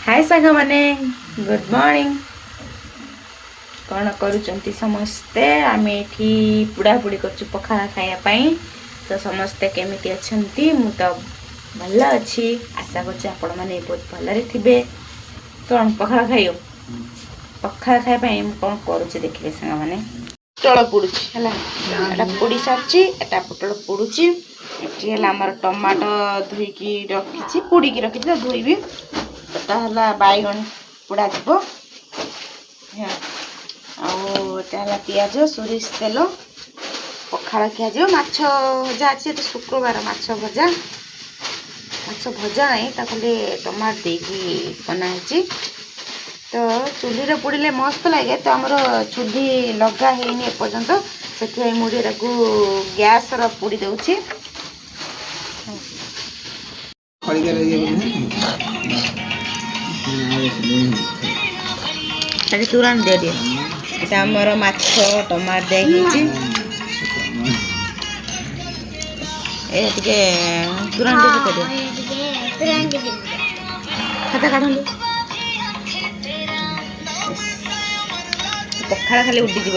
हाय सांग माने good morning कौन करुचंती समस्ते आम एठी पुड़ापुड़ी कर पखाला खायापाई तो समस्ते केमिति अच्छंती मु तो भल अच्छी आशा करछि आपण माने बहुत भलरे थिबे कौन पखाला खाइयो पखाला खायापाई कौन करुछि देखिले सांग माने पोटल पोड़ुछि हला एटा पोड़ी सारछि एटा पोटल पोड़ुछि एठी हला हमर टमाटो धुईकी रखिछि पोड़ीकी रखिछि धुईबी एटा हला बैगन पोड़ा जीवो आटा हला पियाज सोरिष तेल पखाला खिया जीवो माछ भजा अछि तो शुक्रवार माछ भजा नहीं ताकले टमाटर देकी बना है तो चूल्ही रे पोड़िले मस्त लगे तो हमर चूल्ही लगा हेनी एपर्यंत से मुझे गैस रा पोड़ी दउछि तुरंत दे दिए এটা আমার মাছ টমাটো দেইছি এদিকে তুরন্ত পকে দিও খাতা কাढंदो पखाला खाली उड्डी जीव